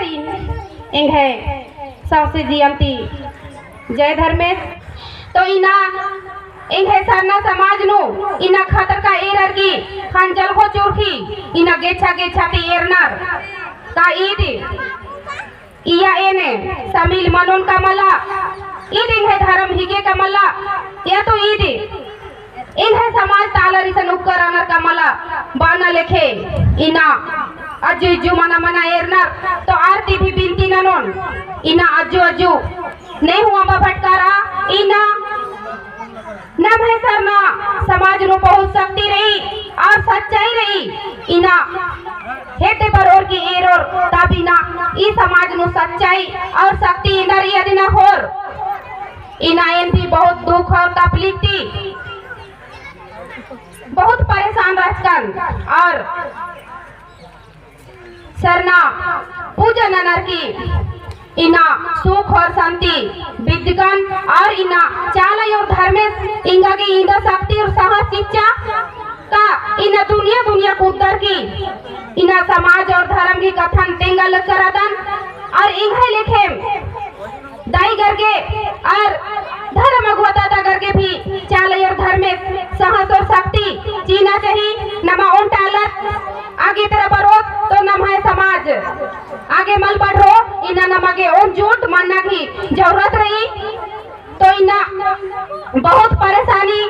इन इंघे सावसे जियंती जय धर्मेश तो इना इंघे सरना समाज नु इना खातर का एरर की खंजल हो चुरखी इना गेछा गेछा ती एरनर का ईदी इया एने समील मनोन का मला ईद इंघे धर्म हिगे का मला या तो ईदी इंघे समाज तालरी से उपकरणर का मला बाना लेखे इना अजु जु मना मना एरनर तो आरती भी बिनती ननोन इना अजु अजु नहीं हुआ भटकारा इना न भाई सरना समाज नो बहुत शक्ति रही और सच्चाई रही इना हेटे पर और की एरोर ताबिना ई समाज नो सच्चाई और शक्ति इनर यदि न होर इना एन भी बहुत दुख और तकलीफ थी बहुत परेशान रहकर और सरना पूजा ननर की इना सुख और शांति विद्यगन और इना चालय और धर्मेश इंगा की इंदा शक्ति और साहस शिक्षा का इना दुनिया दुनिया को उतर की इना समाज और धर्म की कथन तेंगल करादन और इंघे लिखे दाई करके और धर्म अगुवता करके भी चालय और धर्मेश साहस और शक्ति जीना चाहिए नमा उन टालत आगे तरह बढ़ो तो नमाय समाज आगे मल बढ़ो इना नमगे उन झूठ मानना की जरूरत रही तो इना बहुत परेशानी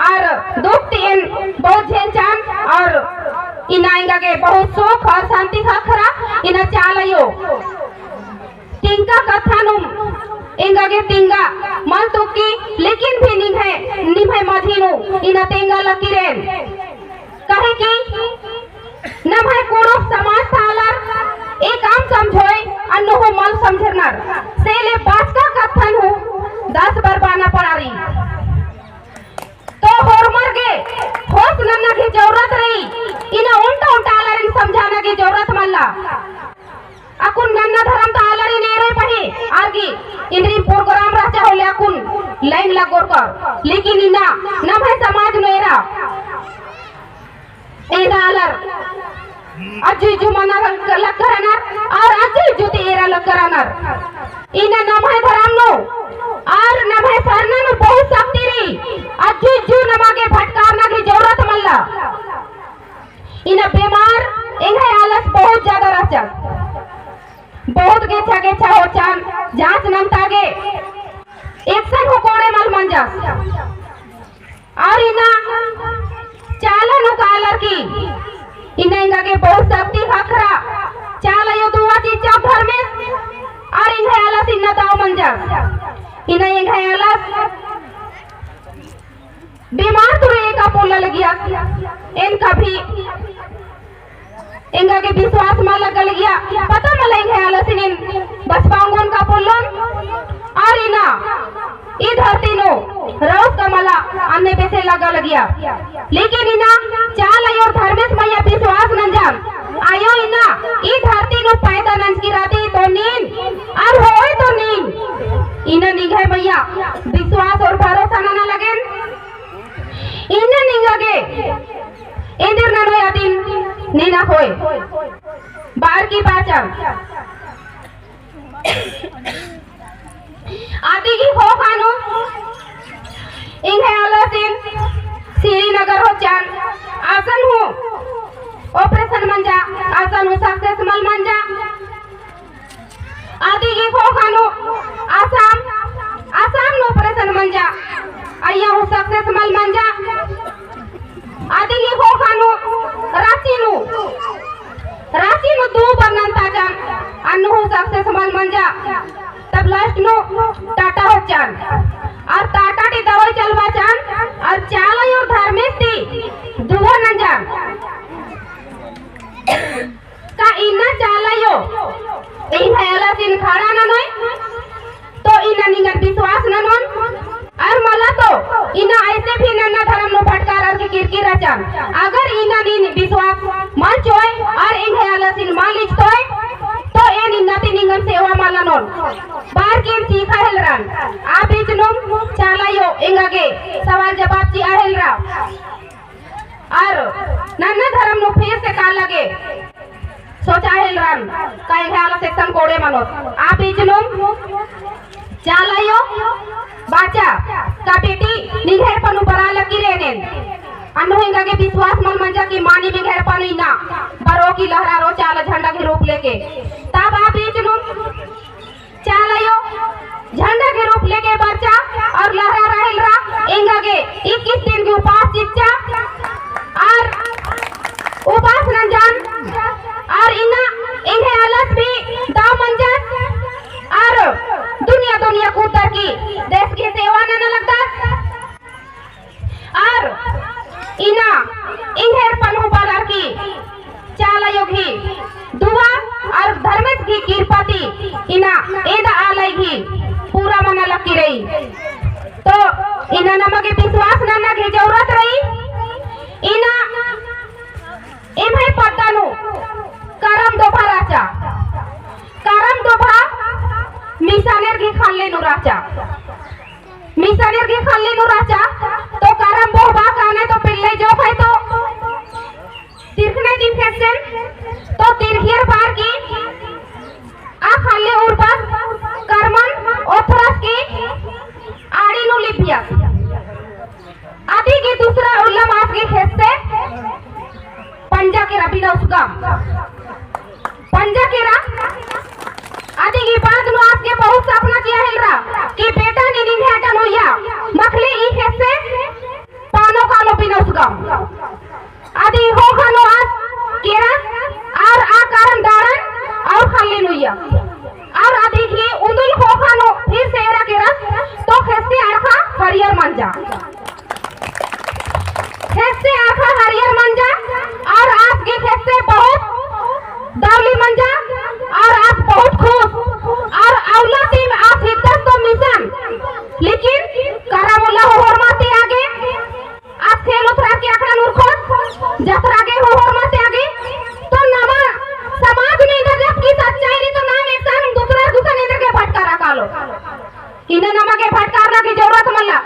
और दुख तीन बहुत झेलचान और इना इंगा के बहुत सुख और शांति खरा इना चालयो तिंका कथानुम इंगा के तिंगा मन तुकी लेकिन भी निभे मधीनु इना तिंगा लकीरेन कहे की न भाई कुरुप समाज थालर एक आम समझोय अन्नो हो मल समझनर सेले बात का कथन हो 10 बार बाना पड़ारी तो होर मर गे होश नन्ना की जरूरत रही इना उल्टा उल्टा आलरी समझाना की जरूरत मल्ला अकुन नन्ना धर्म तो आलरी नहीं रही पड़ी आगे इंद्री प्रोग्राम रहता हो ले अकुन लाइन लगोर कर लेकिन इना न भाई समाज मेरा एरा आलर अजु जु मना लकरनर और अजु जु तेरा लकरनर इना नमाय धर्म नो और नमाय सरना नो बहुत शक्ति रही अजु जु नमागे भटकारना की जरूरत मल्ला इना बीमार इंगे आलस बहुत ज्यादा रहचा बहुत गेछा गेछा हो चान जांच नंतागे एक्शन हो कोड़े मल मंजा और इना चाला नो कालर की इना इंगा के बहुत शक्ति खरा चाला यो दुआ चीचा धर्मेश और इंगे आलस इन्ना दाव मंजा इना इंगे आलस बीमार तो एक अपोला लगिया इनका भी इंगा के विश्वास में लगल गया पता न इंगे आलस इन बस पांगोन का पोलन और इना ई धरती नो रोज कमला अन्य पैसे लगा लगिया लेकिन इना चाल और धर्मेश मैया विश्वास नंजाम आयो इना ई धरती नो पैदा नंज की राती तो नीन और होए तो नीन इना निगाह मैया विश्वास और भरोसा न लगेन इना निगागे इंदिर न होया दिन नीना होए बार की बाचम आदि की हो खानो इंगे आलसिन श्रीनगर हो चान आसन हो ऑपरेशन मंजा आसन हो सक्सेस मल मंजा आदि की हो खानो आसाम ऑपरेशन मंजा आया हो सक्सेस मल मंजा आदि की हो खानो राशि नु दो बरनन ताजन अन्नु हो सक्सेस मल मंजा तब लास्ट नो टाटा हो चान और टाटा टी दवाई चलवा चान और चाला और धर्मेश टी दुआ न जान का इना चाला यो इन हैला सिन खड़ा न नय तो इना निंगर विश्वास न नन और मला तो इना ऐसे भी नन्ना धर्म नो फटकार के किरकिरा चान अगर इना नी विश्वास मन चोय और इन हैला सिन मालिक तोय तो एन इन्नति निंगन सेवा मालनोन बार के सीखा हेलरान आ बीच नो चालायो इंगागे सवाल जवाब ची आहेलरा और नन्ना धर्म नो फिर से का लगे सोचा हेलरान का हाला सेक्शन कोड आप इजनुम चालायो बाचा का बेटी निघेर पनु बराला की रेनेन अनु हिंगा के विश्वास मन मंजा की मानी बिघेर पनु इना बरो की लहरा रो चाला झंडा के रूप लेके तब आप इजनुम चालायो झंडा के रूप लेके बच्चा और लहरा रहल रा इंगा के 21 दिन के उपास चिच्चा और उपास रंजान और इना इन्हें अलस भी दाव मंजन और दुनिया दुनिया कूदर की देश की सेवा न लगता और इना इन्हें पन्हु बालर की चाला योगी दुआ और धर्मेश की कीर्पति इना एदा आलय की पूरा मना लकी रही तो इना नमके विश्वास नन्ना की जरूरत रही इना इन्हें पत्तानु करम दोभा राचा करम दोभा मिसानेर की खाले नु राचा मिसानेर की खाले नु राचा तो करम बोबा काने तो पिल्ले जो है तो तिरखने दिन फेसन तो तिरखियर बार की आ खाले उर्बस करमन ओथरस की आड़ी नु लिपिया आदि की दूसरा उल्लम आप की हिस्से पंजा के रबी ना उसका पंजा के रा आदि की बात नु आपके बहुत सपना किया है रा कि बेटा नीलिंग है टनोया मखले ई हिस्से पानो कालो बिना उसका आदि हो खानो आज केरा और आ कारण दारन और खाली नुया और आदि की उदुल हो खानो फिर सेरा केरा तो हिस्से आखा हरियर मंजा हिस्से आखा हरियर मंजा और आपके हिस्से बहुत दावली मंजा और आप बहुत खुश और औलादी में आप हिद्दत तो मिशन लेकिन करामुल्ला हो हरमाते आगे आप खेल उतरा के आखड़ा नूर खोज जतरा के हो हरमाते आगे तो नमा समाज में इधर जब की सच्चाई नहीं तो नाम एक साथ दूसरा इधर के भटकारा कालो इन्हें नमा के भटकारना की जरूरत मल्ला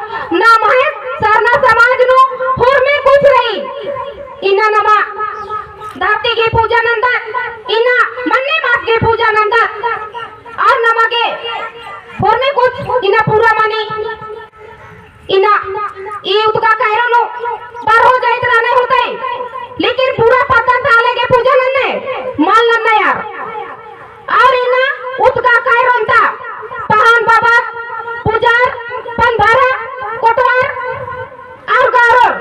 नाम है सरना समाज नु हुर में कुछ रही इना नमा धरती की पूजा नंदा इना मन्ने मास की पूजा नंदा और नमा के हुर में कुछ इना पूरा मानी इना ये उतका कहरो नो पर हो जाए इतना नहीं होता है लेकिन पूरा पता साले के पूजा नन्ने मान लन्ना यार और इना उतका कहरो नता पहान बाबा पूजार पंधारा कोटवार और गारोर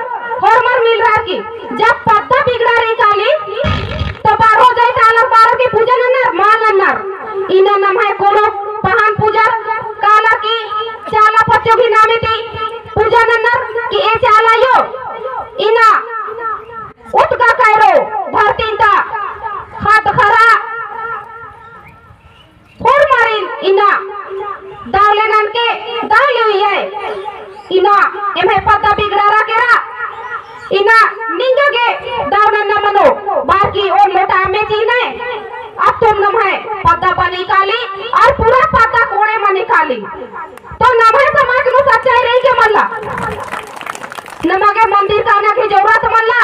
हॉर्मर मिल रहा की जब पत्ता बिगड़ा रही काली तो बार हो जाए तालर बार की पूजा नन्नर मान नन्नर इना नाम है कोनो पहान पूजार काला की चाला पच्चों की नामी थी पूजा नन्नर की ए चाला यो इना उतका कहरो धरती ता हाथ खरा फोड़ मारिन इना दावले नन के दावले हुई है इना एमे पता बिगड़ा रहा केरा इना निंगा के दावना न मनो बाकी और लोटा में चीने अब तुम नम है पता पर निकाली और पूरा पता कोने में निकाली तो नम है समाज नु सच्चाई रही के मल्ला नमा के मंदिर का आना की जरूरत मल्ला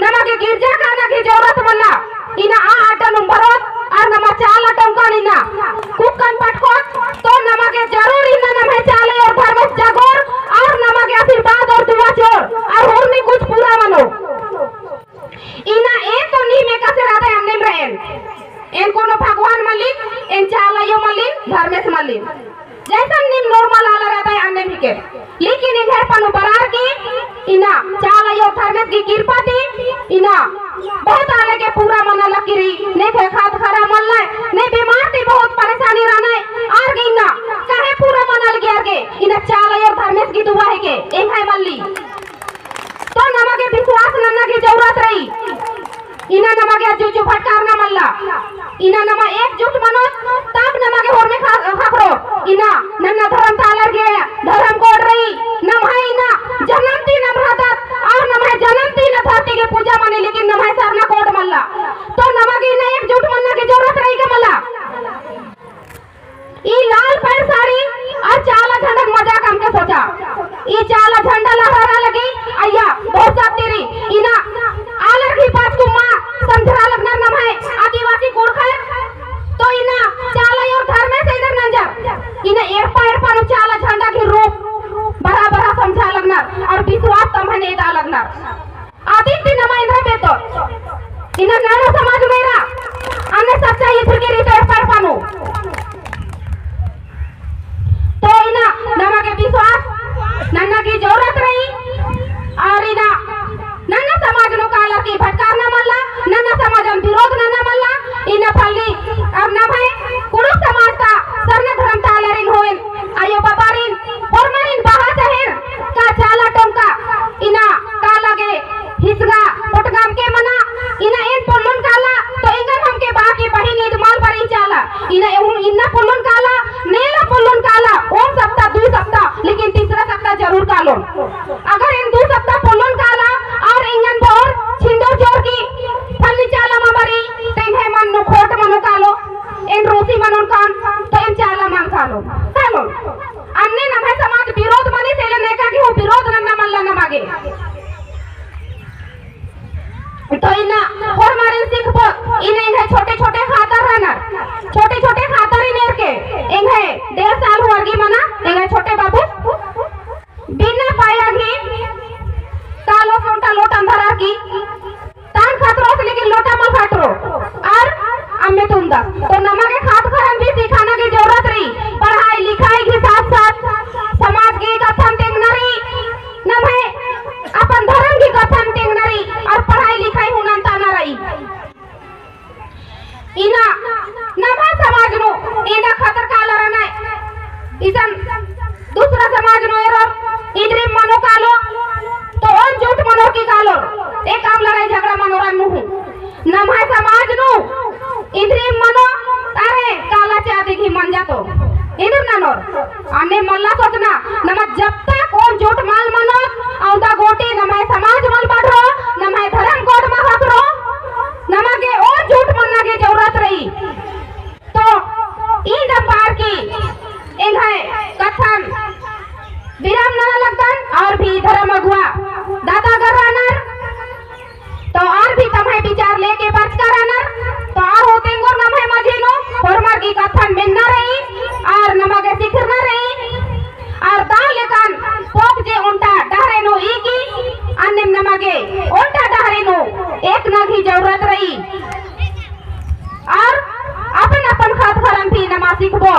नमा के गिरजा का आना की जरूरत मल्ला इना आ आटा नंबरोत और नमा चाला टंकन इना कुकन पटकोट तो नमा के जरूर इना नम है चाले और धर्मस जागोर और नमा के आशीर्वाद और दुआ चोर और होर में कुछ पूरा मनो इना ए तो नी में कसे रहता है हमने रहेन इन कोनो भगवान मलिक इन चाला यो मलिक धर्मेश मलिक जैसा निम नॉर्मल आला रहता है अन्य भी के लेकिन इधर पनु बरार की इना चाला यो धर्मेश की कृपा थी इना बहुत आले के पूरा मना लकीरी ने थे खाद खरा मल्ला ने बीमार थी बहुत परेशानी रहना है आर गई ना काहे पूरा मना लगी आर के इना चाला यो धर्मेश की दुआ है के एक है मल्ली तो नमा के विश्वास नन्ना की जरूरत रही इना नमा के जुजु फटकारना मल्ला इना नमा एकजुट मनो तब नमा के होर में खाकरो इना नन्ना धर्म तालर के धर्म कोड रही नम है इना जन्मती नम रहत और नम है जन्मती न धरती के पूजा माने लेकिन नम है सरना कोड मल्ला तो नमा के इना एकजुट मनना की जरूरत रही के मल्ला ई लाल पैर साड़ी और चाला झंडा मजाक हमके सोचा ई चाला झंडा लहरा लगी अय्या बहुत सब तेरी इना आलर की पास कुम्मा समझरा लगना नम है आदिवासी कोड़खा तो इना बोली अब ना भाई कुड़ो समाजता सरने धर्म तालरिन होइन आयो बाबारिन फरमारिन बाहा जहिर का चाला टोंका इना का लगे हिसगा पोटगाम के मना इना एक पोलन काला तो इंगन हमके बाकी बहिन ईद माल बरी चाला इना पोलन काला नेला पोलन काला ओम सप्ताह 2 सप्ताह लेकिन तीसरा सप्ताह जरूर कालो अगर इन 2 सप्ताह पोलन काला और इंगन बोर छिंदो जोर की फल्ली चाला ममरी तेन है मन नो खोट मनो कालो इन रोसी मनों कान तो इन चाला मन कालो अन्ने नमे समाज विरोध मनी सेले नेका की हो विरोध नन्ना मल्ला न मागे तो इना और मारे सिख इन्हें छोटे छोटे खातर रहना छोटे छोटे खातर इन्हें के इन्हें 1.5 साल हुआ की मना इन्हें छोटे बाबू बिना पाया की कालो सोटा लोटा अंधरा की तान खातरो से लेकिन लोटा मल खातरो और अम्मे तुंदा तो नमके खात खरन भी सिखाना की जरूरत रही पढ़ाई लिखाई के साथ साथ समाज की कथन टेंगनरी नमे अपन धर्म की कथन टेंगनरी और पढ़ाई लिखाई होना ताना रही इना नवा समाज नो इना खतर काला रहना इसन दूसरा समाज नो एरो इधरी मनो कालो तो और झूठ मनो की कालो एक काम लड़ाई झगड़ा मनोरन नु नवा समाज नो इधरी मनो अरे काला चा देखी मन जातो इधर ना नोर अन्ने मल्ला सोचना नमा जब तक और झूठ माल मनो औदा गोटी नमा समाज मल बढ़ो नमा धर्म कोड में हकरो नमा के और झूठ मनना के जरूरत रही तो इन दबार की इन्हें कथन विराम ना लगतन और भी धर्म अगुआ दादा गरानर तो और भी तुम्हें विचार लेके बच करानर तो और होते को नमे मजीनो फॉर्मर की कथन मिलना रही और नमा के सिखना रही और दाल लेकन पोक जे उल्टा डहरे नो ई की अन्य नमा के उल्टा डहरे नो एक ना की जरूरत रही और अपन अपन खात खरन थी नमा सिखबो